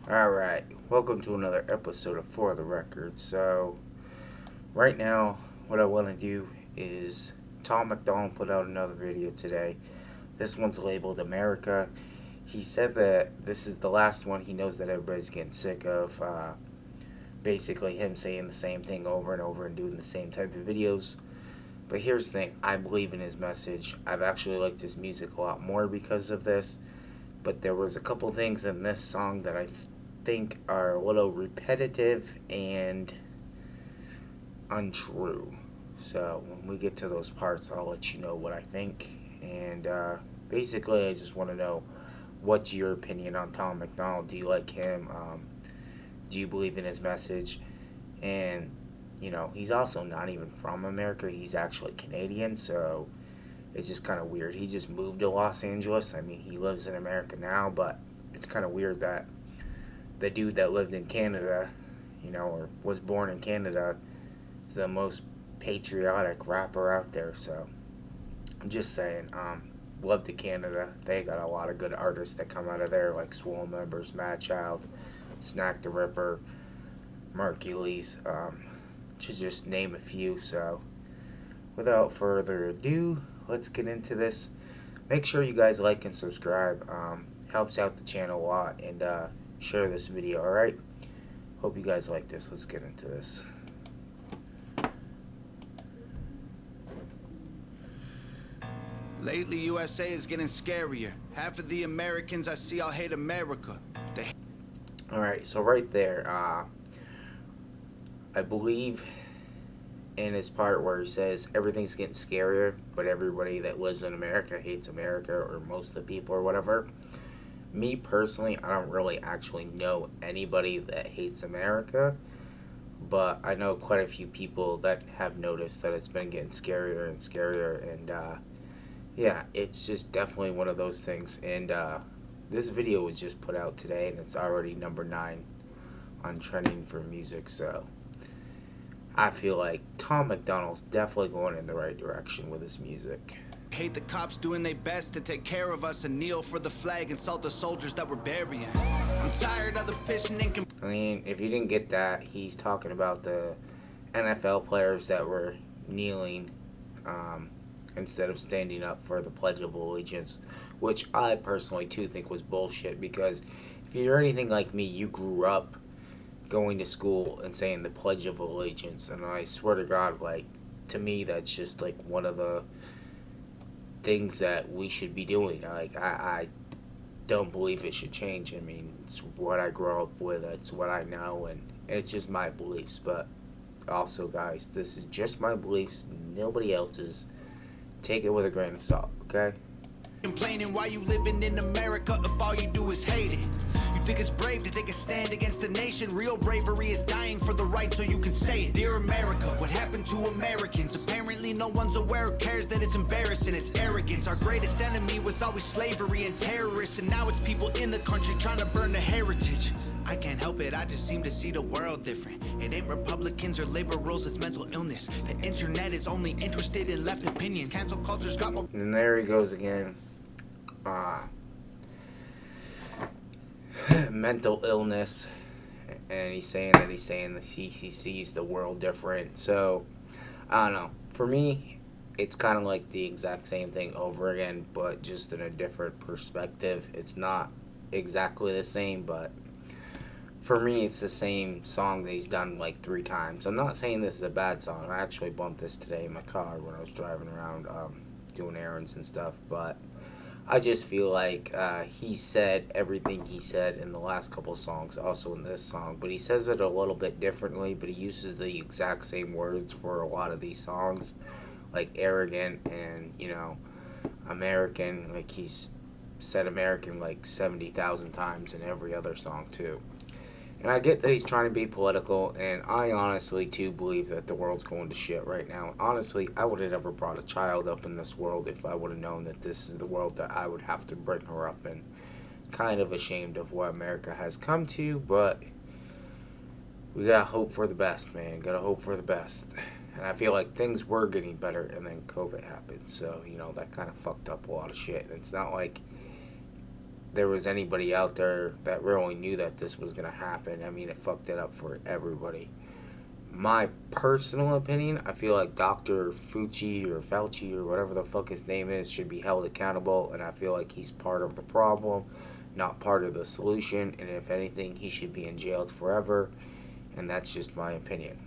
Alright, welcome to another episode of For the Record. So, right now, what I want to do is McDonald put out another video today. This one's labeled America. He said that this is the last one. He knows that everybody's getting sick of basically him saying the same thing over and over and doing the same type of videos. But here's the thing, I believe in his message. I've actually liked his music a lot more because of this. But there was a couple things in this song that I think are a little repetitive and untrue. So when we get to those parts, I'll let you know what I think. And basically, I just want to know what's your opinion on Tom McDonald. Do you like him? Do you believe in his message? And he's also not even from America. He's actually Canadian, so it's just kind of weird. He just moved to Los Angeles. I mean, he lives in America now, but it's kind of weird that the dude that lived in Canada, or was born in Canada, is the most patriotic rapper out there. So I'm just saying, love to Canada. They got a lot of good artists that come out of there, like Swole Members, Mad Child, Snack the Ripper, Mercules, to just name a few. So without further ado, let's get into this. Make sure you guys like and subscribe. Helps out the channel a lot. And share this video, alright? Hope you guys like this. Let's get into this. Lately, USA is getting scarier. Half of the Americans I see all hate America. Alright, so right there, I believe in his part where he says everything's getting scarier, but everybody that lives in America hates America, or most of the people, or whatever. Me personally, I don't really actually know anybody that hates America, but I know quite a few people that have noticed that it's been getting scarier and scarier, and yeah, it's just definitely one of those things. And this video was just put out today, and it's already number 9 on trending for music, so I feel like Tom McDonald's definitely going in the right direction with his music. Hate the cops doing their best to take care of us and kneel for the flag and salt the soldiers that we're burying. I'm tired of the pissing and I mean, if you didn't get that, he's talking about the NFL players that were kneeling instead of standing up for the Pledge of Allegiance, which I personally too think was bullshit, because if you're anything like me, you grew up going to school and saying the Pledge of Allegiance, and I swear to God, like, to me, that's just like one of the things that we should be doing. Like, I don't believe it should change. I mean, it's what I grew up with, it's what I know, and it's just my beliefs. But also, guys, this is just my beliefs, nobody else's. Take it with a grain of salt, okay? complaining why you living in America if all you do is hate it. You think it's brave to take a stand against the nation? Real bravery is dying for the right so you can say it. Dear America, what happened to Americans? Apparently no one's aware or cares that it's embarrassing, it's arrogance. Our greatest enemy was always slavery and terrorists, and now it's people in the country trying to burn the heritage. I can't help it, I just seem to see the world different. It ain't Republicans or liberals, it's mental illness. The internet is only interested in left opinions. Cancel culture's got more. And there he goes again. Mental illness. And he's saying that he sees the world different. So, I don't know. For me, it's kind of like the exact same thing over again, but just in a different perspective. It's not exactly the same, but for me, it's the same song that he's done like 3 times. I'm not saying this is a bad song. I actually bumped this today in my car when I was driving around doing errands and stuff. But I just feel like he said everything he said in the last couple songs, also in this song. But he says it a little bit differently, but he uses the exact same words for a lot of these songs. Like arrogant and, American. Like he's said American like 70,000 times in every other song too. And I get that he's trying to be political, and I honestly, too, believe that the world's going to shit right now. Honestly, I would have never brought a child up in this world if I would have known that this is the world that I would have to bring her up in. Kind of ashamed of what America has come to, but we gotta hope for the best, man. Gotta hope for the best. And I feel like things were getting better, and then COVID happened. So, that kind of fucked up a lot of shit. It's not like there was anybody out there that really knew that this was going to happen. I mean, it fucked it up for everybody. My personal opinion, I feel like Dr. Fauci or whatever the fuck his name is should be held accountable, and I feel like he's part of the problem, not part of the solution, and if anything, he should be in jail forever, and that's just my opinion.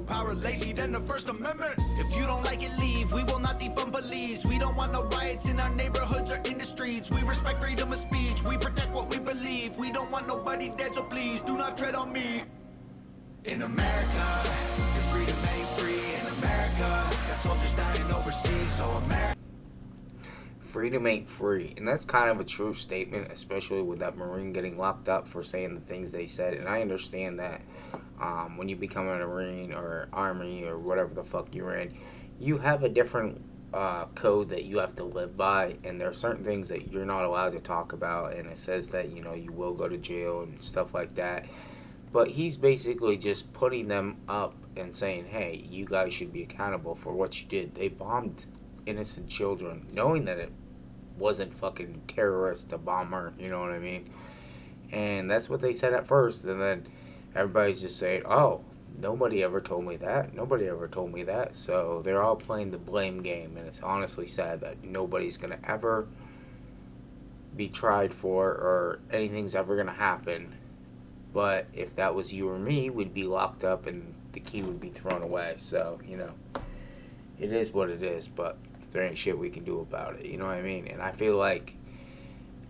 Power lately than the First Amendment. If you don't like it, leave. We will not defund police. We don't want no riots in our neighborhoods or in the streets. We respect freedom of speech. We protect what we believe. We don't want nobody dead, so please do not tread on me. In America, your freedom ain't free. In America, got soldiers dying overseas. So America. Freedom ain't free, and that's kind of a true statement, especially with that Marine getting locked up for saying the things they said. And I understand that when you become a Marine or Army or whatever the fuck you're in, you have a different code that you have to live by, and there are certain things that you're not allowed to talk about, and it says that, you know, you will go to jail and stuff like that. But he's basically just putting them up and saying, hey, you guys should be accountable for what you did. They bombed innocent children, knowing that it wasn't fucking terrorist, a bomber, you know what I mean? And that's what they said at first, and then everybody's just saying, oh, nobody ever told me that, nobody ever told me that. So they're all playing the blame game, and it's honestly sad that nobody's going to ever be tried for, or anything's ever going to happen. But if that was you or me, we'd be locked up and the key would be thrown away. So, you know, it is what it is, but there ain't shit we can do about it, you know what I mean? And I feel like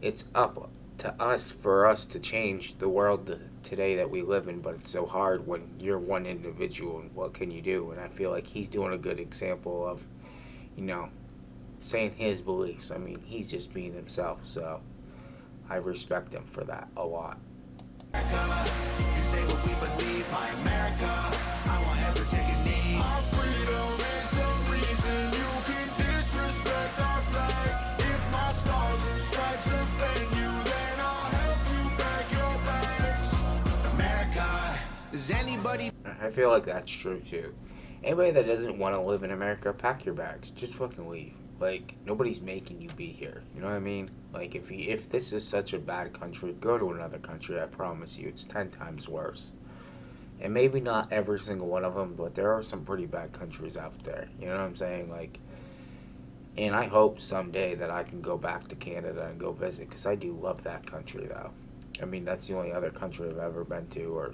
it's up to us, for us to change the world today that we live in, but it's so hard when you're one individual, and what can you do? And I feel like he's doing a good example of, you know, saying his beliefs. I mean, he's just being himself, so I respect him for that a lot. America, you say what we believe, my America, I won't ever take a knee. Our freedom is the reason you can disrespect our flag. If my stars and stripes offend you, then I'll help you pack your bags. America, does anybody... I feel like that's true too. Anybody that doesn't want to live in America, pack your bags. Just fucking leave. Like, nobody's making you be here. You know what I mean? Like, if this is such a bad country, go to another country. I promise you, it's 10 times worse. And maybe not every single one of them, but there are some pretty bad countries out there. You know what I'm saying? Like, and I hope someday that I can go back to Canada and go visit, because I do love that country, though. I mean, that's the only other country I've ever been to, or,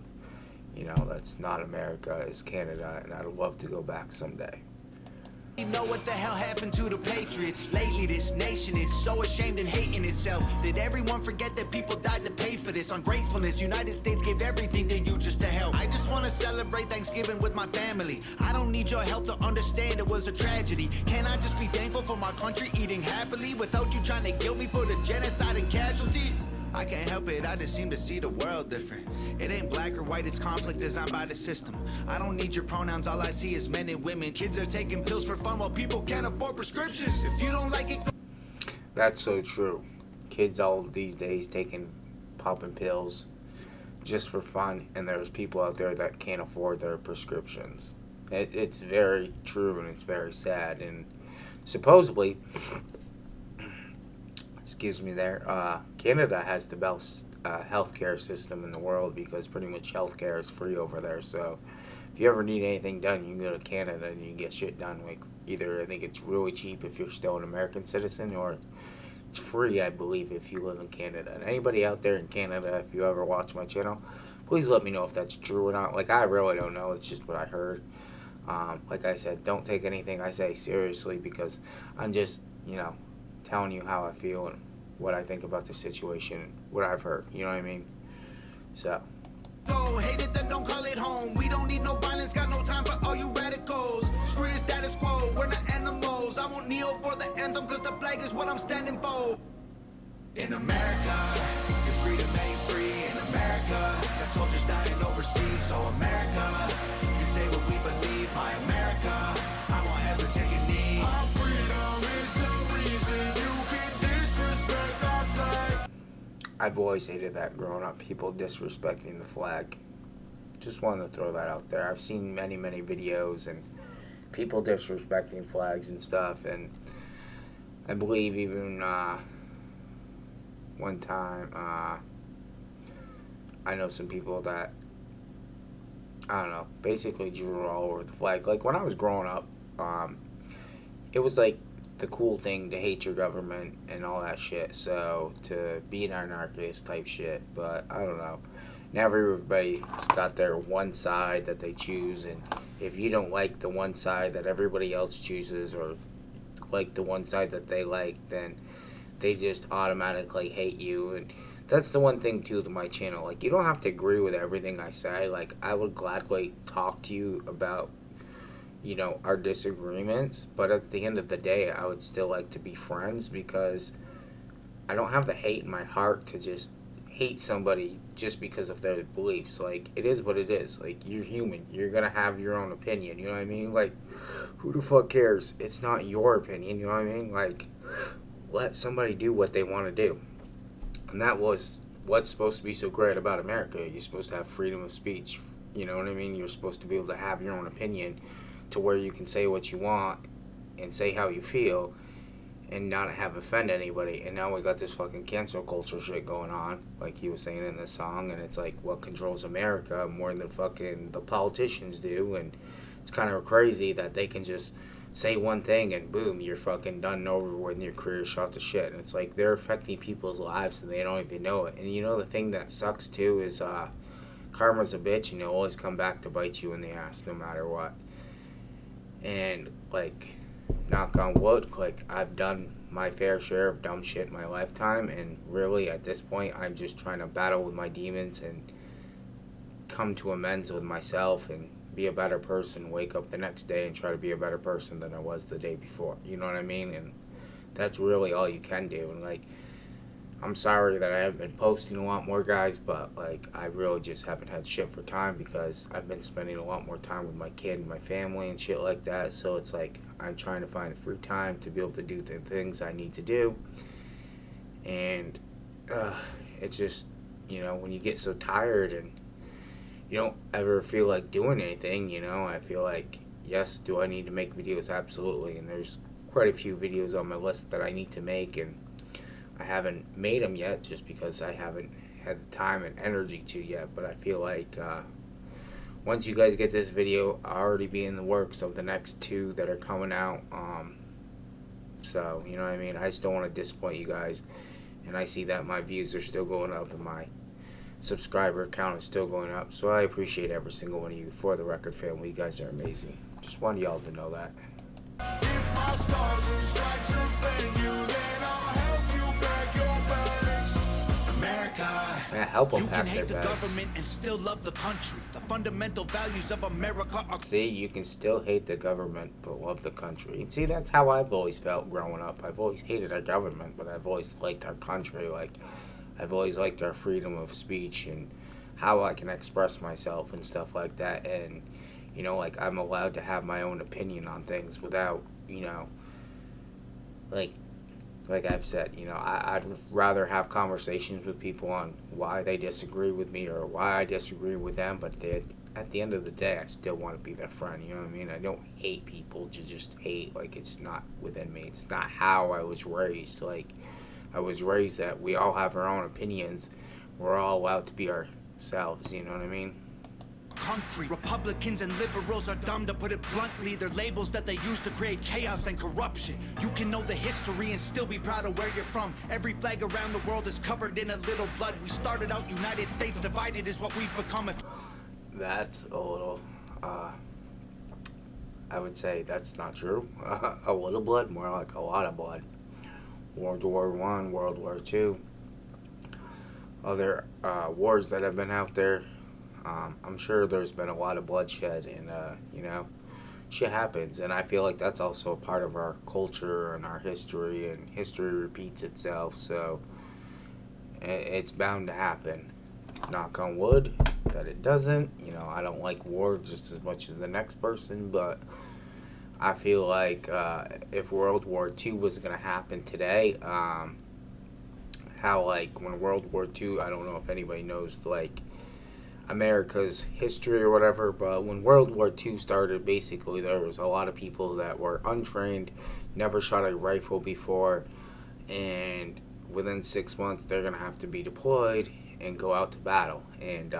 you know, that's not America, is Canada, and I'd love to go back someday. You know what the hell happened to the Patriots? Lately this nation is so ashamed and hating itself. Did everyone forget that people died to pay for this? Ungratefulness, United States gave everything to you just to help. I just want to celebrate Thanksgiving with my family. I don't need your help to understand it was a tragedy. Can I just be thankful for my country eating happily without you trying to guilt me for the genocide and casualties? I can't help it, I just seem to see the world different. It ain't black or white, it's conflict designed by the system. I don't need your pronouns, all I see is men and women. Kids are taking pills for fun while people can't afford prescriptions. If you don't like it... That's so true. Kids all these days popping pills just for fun, and there's people out there that can't afford their prescriptions. It's very true, and it's very sad. And supposedly... excuse me there, Canada has the best healthcare system in the world, because pretty much healthcare is free over there. So if you ever need anything done, you can go to Canada and you can get shit done. Like, either I think it's really cheap if you're still an American citizen, or it's free, I believe, if you live in Canada. And anybody out there in Canada, if you ever watch my channel, please let me know if that's true or not. Like, I really don't know, it's just what I heard. Like I said, don't take anything I say seriously, because I'm just, you know, telling you how I feel and what I think about the situation, what I've heard, you know what I mean? So. No, hate it, then don't call it home. We don't need no violence, got no time for all you radicals. Screw your status quo, we're not animals. I won't kneel for the anthem, cause the flag is what I'm standing for. In America, your freedom ain't free. In America, got soldiers dying overseas. So America, you say what we believe, my America, I won't ever take a knee. Our freedom is the reason you can disrespect our flag. I've always hated that growing up, people disrespecting the flag. Just wanted to throw that out there. I've seen many, many videos and people disrespecting flags and stuff, and I believe even one time, I know some people that, I don't know, basically drew all over the flag. Like, when I was growing up, it was like the cool thing to hate your government and all that shit. So, to be an anarchist type shit. But, I don't know. Now everybody's got their one side that they choose. And if you don't like the one side that everybody else chooses, or like the one side that they like, then they just automatically hate you. And that's the one thing too to my channel. Like, you don't have to agree with everything I say. Like, I would gladly talk to you about, our disagreements, but at the end of the day, I would still like to be friends, because I don't have the hate in my heart to just hate somebody just because of their beliefs. Like, it is what it is. Like, you're human. You're gonna have your own opinion, you know what I mean? Like, who the fuck cares? It's not your opinion, you know what I mean? Like, let somebody do what they want to do. And that was what's supposed to be so great about America. You're supposed to have freedom of speech. You know what I mean? You're supposed to be able to have your own opinion, to where you can say what you want and say how you feel and not have offend anybody. And now we got this fucking cancel culture shit going on, like he was saying in the song. And it's like, what controls America more than fucking the politicians do? And it's kind of crazy that they can just say one thing and boom, you're fucking done and over with and your career shot to shit. And it's like they're affecting people's lives and they don't even know it. And the thing that sucks too is karma's a bitch, and it'll always come back to bite you in the ass no matter what. And like, knock on wood, like, I've done my fair share of dumb shit in my lifetime, and really at this point I'm just trying to battle with my demons and come to amends with myself and be a better person, wake up the next day and try to be a better person than I was the day before. You know what I mean? And that's really all you can do. And like, I'm sorry that I haven't been posting a lot more, guys, but like, I really just haven't had shit for time, because I've been spending a lot more time with my kid and my family and shit like that. So it's like, I'm trying to find free time to be able to do the things I need to do. And it's just, when you get so tired and you don't ever feel like doing anything, I feel like, yes, do I need to make videos? Absolutely. And there's quite a few videos on my list that I need to make, and I haven't made them yet just because I haven't had the time and energy to yet. But I feel like once you guys get this video, I'll already be in the works of the next 2 that are coming out. So, you know what I mean? I just don't want to disappoint you guys. And I see that my views are still going up and my subscriber count is still going up. So I appreciate every single one of you. For the record, family, you guys are amazing. Just wanted y'all to know that. If my stars and stripes offend you, then I'll help you back your bags. America. Man, help them You pack can their hate the bags. government and still love the country. The fundamental values of America are... See, you can still hate the government but love the country. And see, that's how I've always felt growing up. I've always hated our government, but I've always liked our country. Like, I've always liked our freedom of speech and how I can express myself and stuff like that. And, like, I'm allowed to have my own opinion on things without, like I've said, I'd rather have conversations with people on why they disagree with me or why I disagree with them. But at the end of the day, I still want to be their friend. You know what I mean? I don't hate people to just hate. Like, it's not within me. It's not how I was raised. Like, I was raised that we all have our own opinions. We're all allowed to be ourselves. You know what I mean? country. Republicans and liberals are dumb, to put it bluntly. They're labels that they use to create chaos and corruption. You can know the history and still be proud of where you're from. Every flag around the world is covered in a little blood. We started out United States divided is what we've become. That's a little, I would say that's not true. A little blood, more like a lot of blood. World War I, World War II, other wars that have been out there. I'm sure there's been a lot of bloodshed, and shit happens, and I feel like that's also a part of our culture and our history, and history repeats itself, so it's bound to happen. Knock on wood that it doesn't. I don't like war just as much as the next person, but I feel like if World War II was going to happen today, how, like, when World War II, I don't know if anybody knows, like, America's history or whatever, but when World War II started, basically there was a lot of people that were untrained, never shot a rifle before, and within 6 months they're gonna have to be deployed and go out to battle. And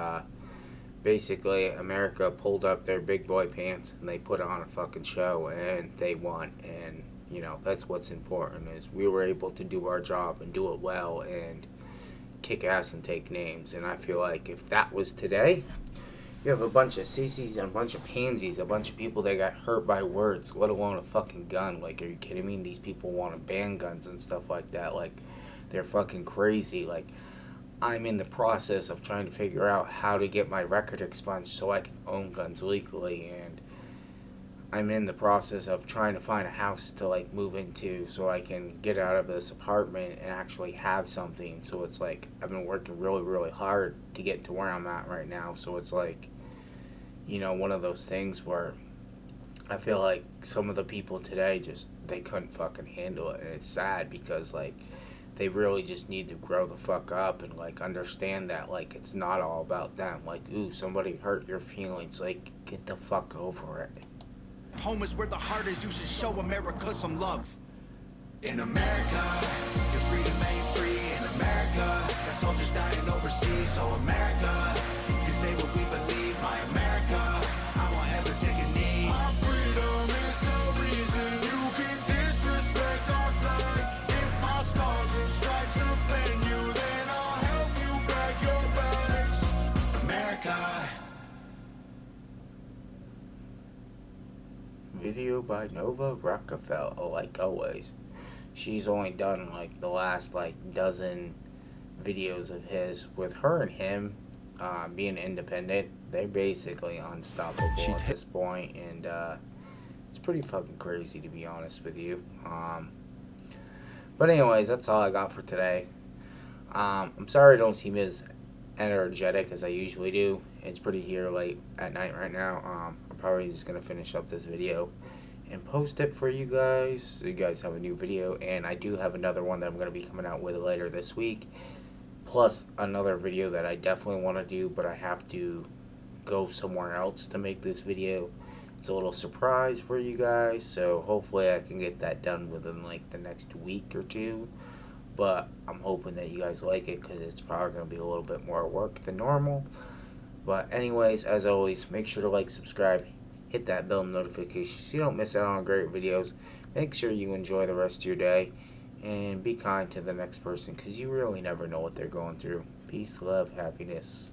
basically, America pulled up their big boy pants and they put on a fucking show and they won. And you know, that's what's important, is we were able to do our job and do it well and kick ass and take names. And I feel like if that was today, you have a bunch of sissies and a bunch of pansies, a bunch of people that got hurt by words, let alone a fucking gun. Like, are you kidding me? These people want to ban guns and stuff like that. Like, they're fucking crazy. Like, I'm in the process of trying to figure out how to get my record expunged so I can own guns legally, and I'm in the process of trying to find a house to like move into so I can get out of this apartment and actually have something. So it's like I've been working really, really hard to get to where I'm at right now. So it's like, you know, one of those things where I feel like some of the people today just, they couldn't fucking handle it. And it's sad because like they really just need to grow the fuck up and like understand that like it's not all about them. Like, ooh, somebody hurt your feelings. Like, get the fuck over it. Home is where the heart is, you should show America some love. In America, your freedom ain't free. In America, got soldiers dying overseas. So America, you can say what we believe. My America, I won't ever take a knee. Our freedom is the reason you can disrespect our flag. If my stars and stripes offend you, then I'll help you pack your bags. America. Video by Nova Rockefeller, like always. She's only done like the last like dozen videos of his with her and him being independent. They're basically unstoppable at this point, and it's pretty fucking crazy to be honest with you. But anyways, that's all I got for today. I'm sorry I don't seem as energetic as I usually do. It's pretty here late at night right now. I'm probably just gonna finish up this video and post it for you guys so you guys have a new video. And I do have another one that I'm gonna be coming out with later this week, plus another video that I definitely want to do, but I have to go somewhere else to make this video. It's a little surprise for you guys, so hopefully I can get that done within like the next week or two. But I'm hoping that you guys like it because it's probably going to be a little bit more work than normal. But anyways, as always, make sure to like, subscribe, hit that bell notification so you don't miss out on great videos. Make sure you enjoy the rest of your day and be kind to the next person because you really never know what they're going through. Peace, love, happiness.